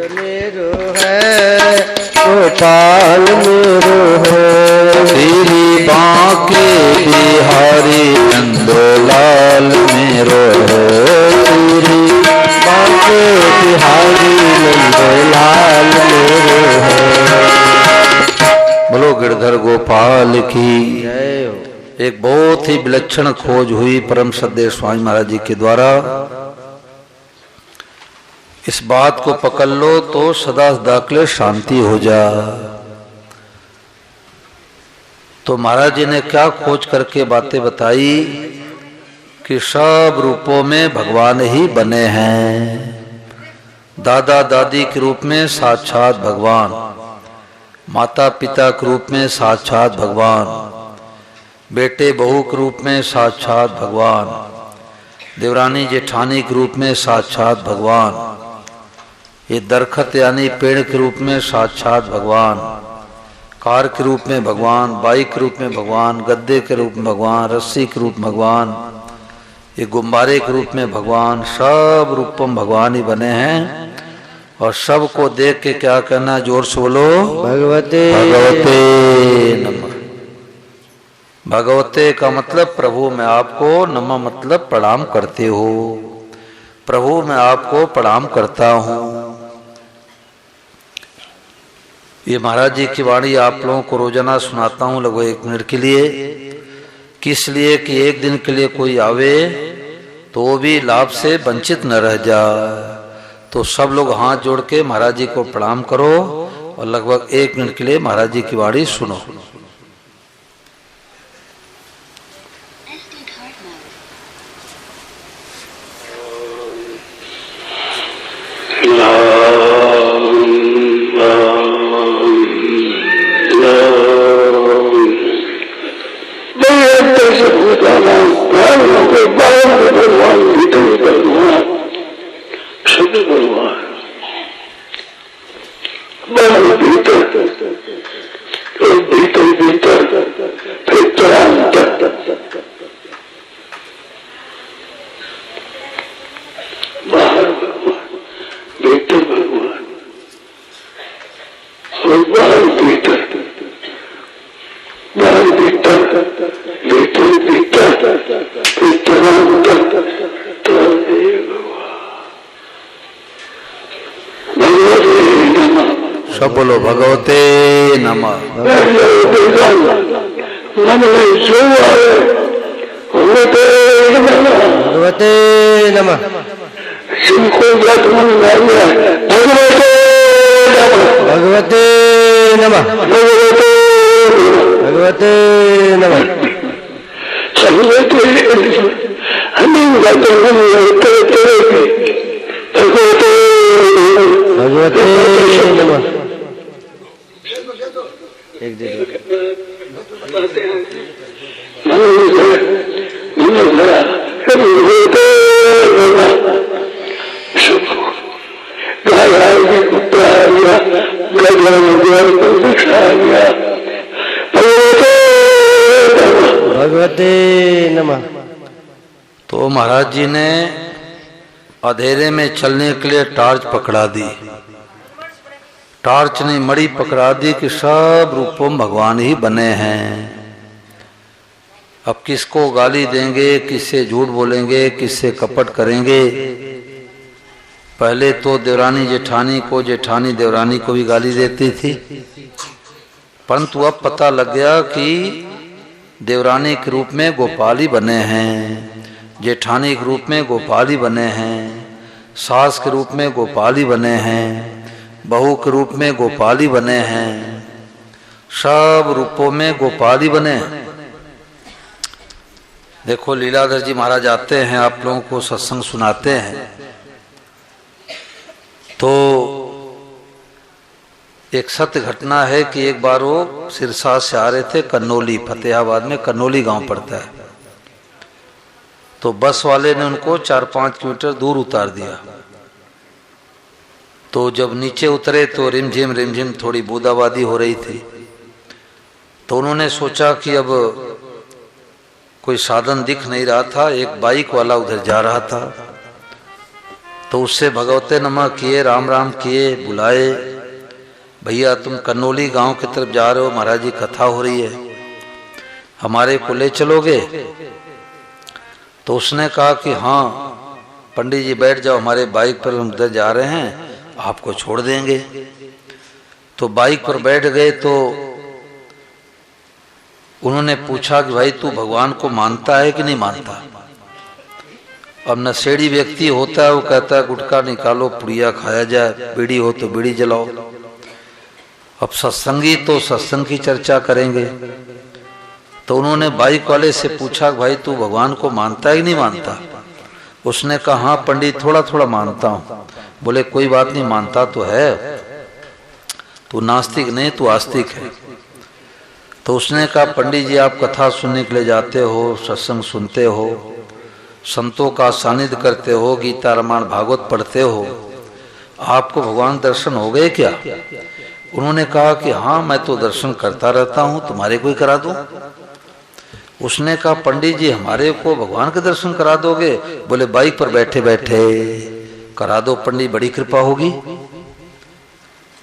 मेरो है गोपाल मेरो है, श्री बांके बिहारी नंदलाल मेरो है, श्री बांके बिहारी नंदलाल मेरो है। बोलो गिरधर गोपाल की जय हो। एक बहुत ही विलक्षण खोज हुई परम श्रद्धेय स्वामी महाराज जी के द्वारा। इस बात को पकड़ लो तो सदा सदा के लिए शांति हो जा। तो महाराज जी ने क्या खोज करके बातें बताई कि सब रूपों में भगवान ही बने हैं। दादा दादी के रूप में साक्षात भगवान, माता पिता के रूप में साक्षात भगवान, बेटे बहू के रूप में साक्षात भगवान, देवरानी जेठानी के रूप में साक्षात भगवान, ये दरखत यानी पेड़ के रूप में साक्षात भगवान, कार के रूप में भगवान, बाइक के रूप में भगवान, गद्दे के रूप में भगवान, रस्सी के रूप में भगवान, ये गुब्बारे के रूप में भगवान, सब रूपों में भगवान ही बने हैं। और सबको देख के क्या कहना, जोर से बोलो, भगवते भगवते नमः। भगवते का मतलब प्रभु मैं आपको, नमः मतलब प्रणाम करते हो। प्रभु मैं आपको प्रणाम करता हूँ। ये महाराज जी की वाणी आप लोगों को रोजाना सुनाता हूँ लगभग 1 मिनट के लिए। किस लिए कि एक दिन के लिए कोई आवे तो वो भी लाभ से वंचित न रह जाए। तो सब लोग हाथ जोड़ के महाराज जी को प्रणाम करो और लगभग 1 मिनट के लिए महाराज जी की वाणी सुनो। सब बोलो भगवते नमः। भगवते नमः। भगवते नमः। भगवते नमः। भगवते नमः। एक भगवते नमः। तो महाराज जी ने अंधेरे में चलने के लिए टार्च पकड़ा दी। टार्च ने मणि पकड़ा दी कि सब रूपों में भगवान ही बने हैं। अब किसको गाली देंगे, किससे झूठ बोलेंगे, किससे कपट करेंगे। पहले तो देवरानी जेठानी को, जेठानी देवरानी को भी गाली देती थी, परंतु अब पता लग गया कि देवरानी के रूप में गोपाल ही बने हैं, जेठानी के रूप में गोपाल ही बने हैं, सास के रूप में गोपाल ही बने हैं, बहू के रूप में गोपाल ही बने हैं, सब रूपों में गोपाल ही बने हैं। देखो लीलाधर जी महाराज आते हैं, आप लोगों को सत्संग सुनाते हैं। तो एक सत्य घटना है कि एक बार वो सिरसा से आ रहे थे कन्नौली, फतेहाबाद में कन्नौली गांव पड़ता है। तो बस वाले ने उनको 4-5 किलोमीटर दूर उतार दिया। तो जब नीचे उतरे तो रिमझिम थोड़ी बूंदाबांदी हो रही थी। तो उन्होंने सोचा कि अब कोई साधन दिख नहीं रहा था। एक बाइक वाला उधर जा रहा था, तो तो उससे भगवते नमः किए, राम राम किए, बुलाए, भैया तुम कन्नौली गांव की तरफ जा रहे हो, महाराज जी कथा हो रही है, हमारे को ले चलोगे? तो उसने कहा कि हाँ पंडित जी बैठ जाओ, हमारे बाइक पर हम उधर जा रहे हैं, आपको छोड़ देंगे। तो बाइक पर बैठ गए। तो उन्होंने पूछा कि भाई तू भगवान को मानता है कि नहीं मानता? अब नशेड़ी व्यक्ति होता है, वो कहता है गुटखा निकालो, पुड़िया खाया जाए, बीड़ी हो तो बीड़ी जलाओ। अब सत्संगी तो सत्संग की चर्चा करेंगे। तो उन्होंने बाइक वाले से पूछा भाई तू भगवान को मानता है कि नहीं मानता? उसने कहा हाँ पंडित थोड़ा थोड़ा मानता हूँ। बोले कोई बात नहीं, मानता तो है, तू नास्तिक नहीं, तू आस्तिक है। तो उसने कहा पंडित जी आप कथा सुनने के लिए जाते हो, सत्संग सुनते हो, संतों का सानिध्य करते हो, गीता रामायण भागवत पढ़ते हो, आपको भगवान दर्शन हो गए क्या? उन्होंने कहा कि हाँ मैं तो दर्शन करता रहता हूँ, तुम्हारे को ही करा दूं? उसने कहा पंडित जी हमारे को भगवान के दर्शन करा दोगे? बोले बाइक पर बैठे बैठे करा दो पंडित, बड़ी कृपा होगी।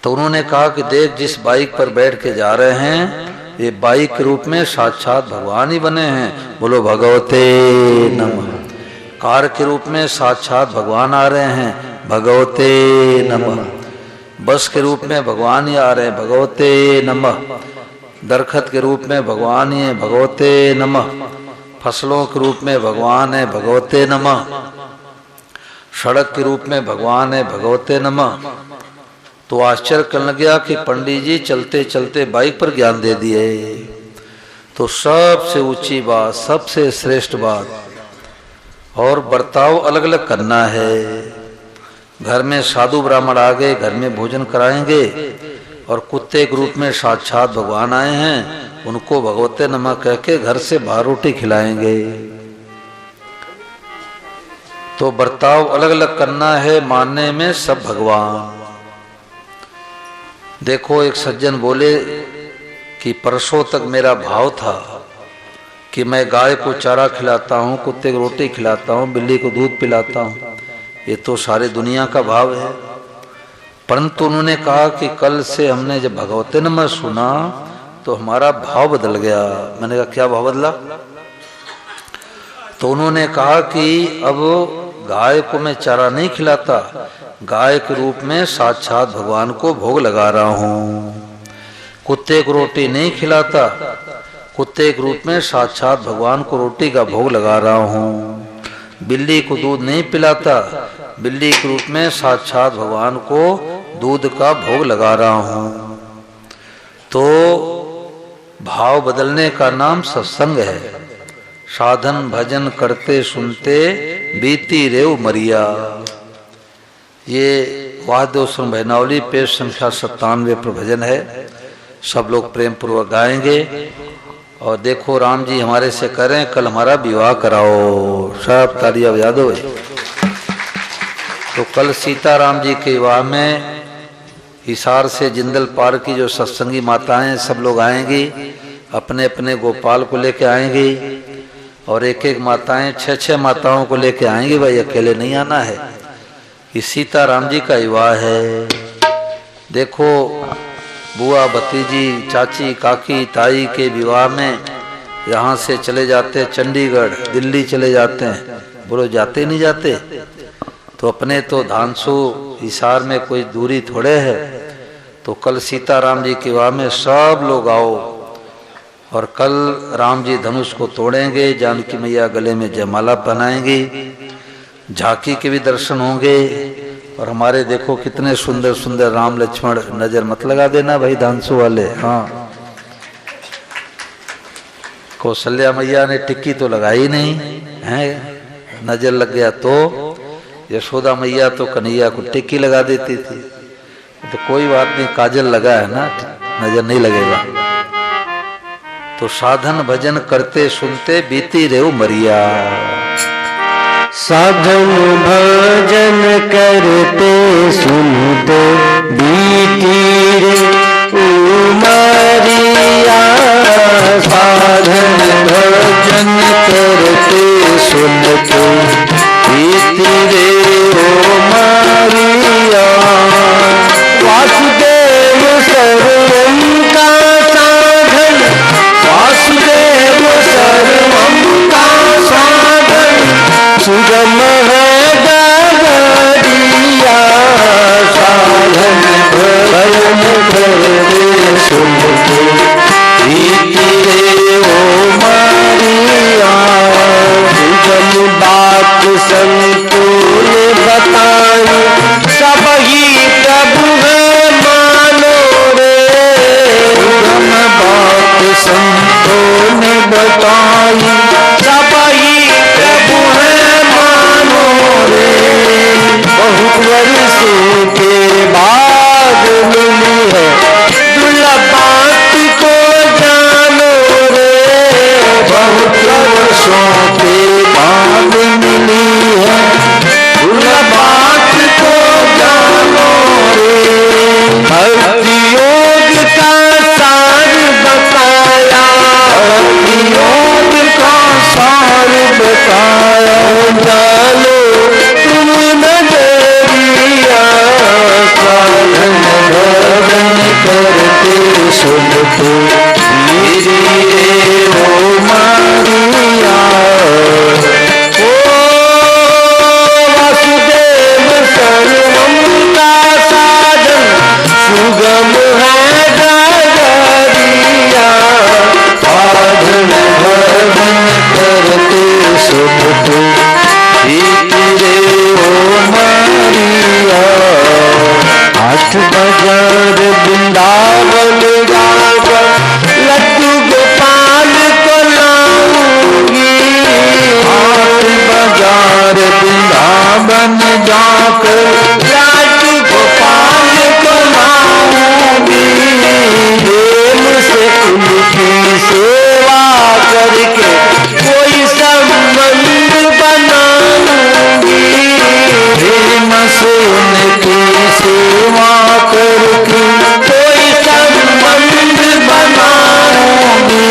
तो उन्होंने कहा कि देख जिस बाइक पर बैठ के जा रहे हैं ये बाइक के रूप में साक्षात भगवान ही बने हैं, बोलो भगवते नमः। कार के रूप में साक्षात भगवान आ रहे हैं, भगवते नमः। बस के रूप में भगवान ही आ रहे हैं, भगवते नमः। दरखत के रूप में भगवान ही है, भगवते नमः। फसलों के रूप में भगवान है, भगवते नमः। सड़क के रूप में भगवान है, भगवते नमः। तो आश्चर्य करने लगा कि पंडित जी चलते चलते बाइक पर ज्ञान दे दिए। तो सबसे ऊंची बात, सबसे श्रेष्ठ बात, और बर्ताव अलग अलग करना है। घर में साधु ब्राह्मण आ गए, घर में भोजन कराएंगे, और कुत्ते के रूप में साक्षात भगवान आए हैं, उनको भगवते नमः कह के घर से बाहर रोटी खिलाएंगे। तो बर्ताव अलग अलग करना है, मानने में सब भगवान। देखो एक सज्जन बोले कि परसों तक मेरा भाव था कि मैं गाय को चारा खिलाता हूँ, कुत्ते को रोटी खिलाता हूँ, बिल्ली को दूध पिलाता हूँ, ये तो सारी दुनिया का भाव है। परंतु उन्होंने कहा कि कल से हमने जब भगवते नमः सुना तो हमारा भाव बदल गया। मैंने कहा क्या भाव बदला? तो उन्होंने कहा कि अब गाय को मैं चारा नहीं खिलाता, गाय के रूप में साक्षात भगवान को भोग लगा रहा हूँ। कुत्ते को रोटी नहीं खिलाता, कुत्ते के रूप में साक्षात भगवान को रोटी का भोग लगा रहा हूँ। बिल्ली को दूध नहीं पिलाता, बिल्ली के रूप में साक्षात भगवान को दूध का भोग लगा रहा हूँ। तो भाव बदलने का नाम सत्संग है। साधन भजन करते सुनते बीती रेव मरिया। ये वाद्योत्सव भैनावली पेज संख्या 97 पर भजन है, सब लोग प्रेम पूर्वक गाएंगे। और देखो राम जी हमारे से करें कल हमारा विवाह कराओ, सब तालियां बजा दो। तो कल सीताराम जी के विवाह में हिसार से जिंदल पार की जो सत्संगी माताएं सब लोग आएंगी, अपने अपने गोपाल को लेके आएंगी, और एक एक माताएं 6-6 माताओं को लेके आएंगी। भाई अकेले नहीं आना है, ये सीताराम जी का विवाह है। देखो बुआ भतीजी चाची काकी ताई के विवाह में यहाँ से चले जाते चंडीगढ़ दिल्ली चले जाते हैं, बोलो जाते नहीं जाते? तो अपने तो धानसू हिसार में कोई दूरी थोड़े है। तो कल सीताराम जी के विवाह में सब लोग आओ, और कल राम जी धनुष को तोड़ेंगे, जानकी मैया गले में जयमाला पहनाएंगी, झांकी के भी दर्शन होंगे। और हमारे देखो कितने सुंदर सुंदर राम लक्ष्मण, नजर मत लगा देना भाई धानसू वाले। हाँ कौशल्या मैया ने टिक्की तो लगाई नहीं है, नजर लग गया तो। यशोदा मैया तो कन्हैया को टिक्की लगा देती थी, तो कोई बात नहीं, काजल लगा है ना, नजर नहीं लगेगा। तो साधन भजन करते सुनते बीती रेव मरिया। साधन भजन करते सुनते बीती रे उमरिया। साधन भजन करते सुनते बीती रे उमरिया। ने बताई, सबही प्रभु है मानो रे। बहुत वर्षों के बाद मिली है दुर्लभ बात को जानो रे। बहुत वर्षों के बाद मिली है दुर्लभ बात को जानो रे। भक्ति योग का सार बताया, भक्ति योग का सार बताया। जानो तुम नजरिया, साधन भजन करते सुनते धीरे हो मारिया। ओ वासुदेव सर्वम का साधन, सुगम है डगरिया। साधन भजन करते सुनते धीरे हो मारिया। आठ बाजार वृंदावन जाकर लड्डू गोपाल को लाऊंगी। आठ बाजार वृंदावन जाकर लड्डू गोपाल को लाऊंगी। प्रेम से उनकी सेवा करके कोई संबंध बनाऊंगी। प्रेम से उनकी सेवा करके कोई संबंध बनाऊंगी।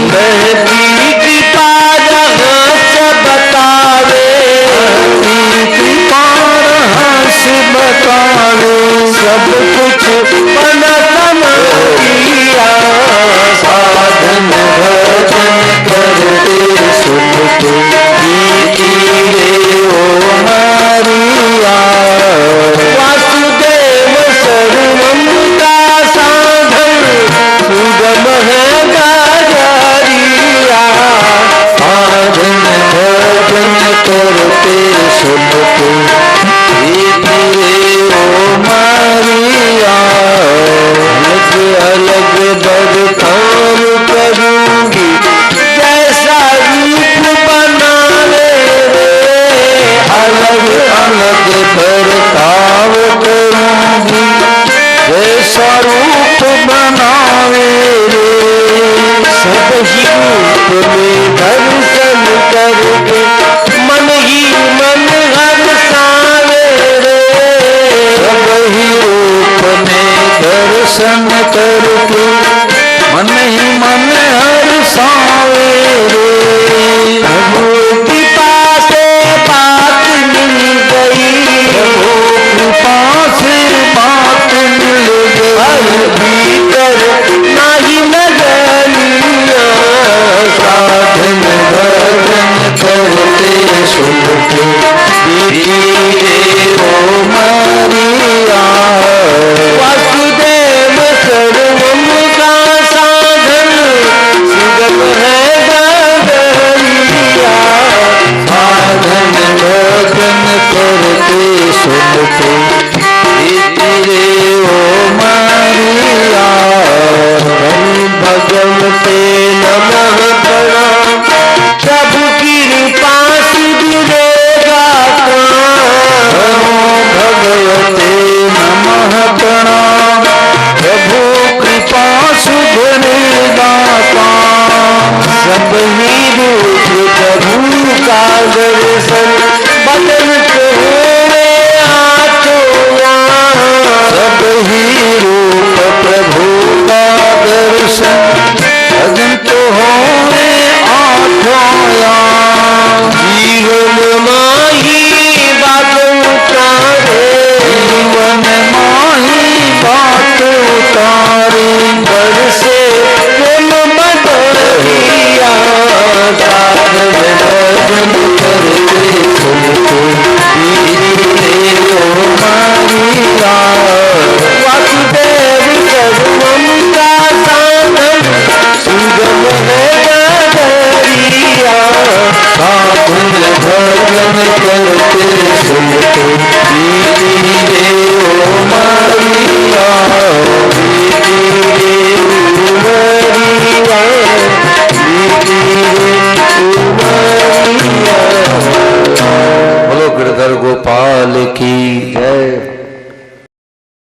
महती कृपा रहस बतावे, कृपा रहस बतावे। सब कुछ बन समझिया, साधन भजन करते सुनते धीरे हो मारिया। वासुदेव सर्वम का साधन, सुगम है डगरिया। साधन भजन करते सुनते धीरे हो मारिया। अलग अलग बरताव करूंगी, जैसा रूप बनावे रे। अलग अलग बरताव करूंगी, जैसा रूप बनावे रे। सब ही रूप में दर्शन करके मन ही मन हर्षावे रे। सब ही रूप में दर्शन करके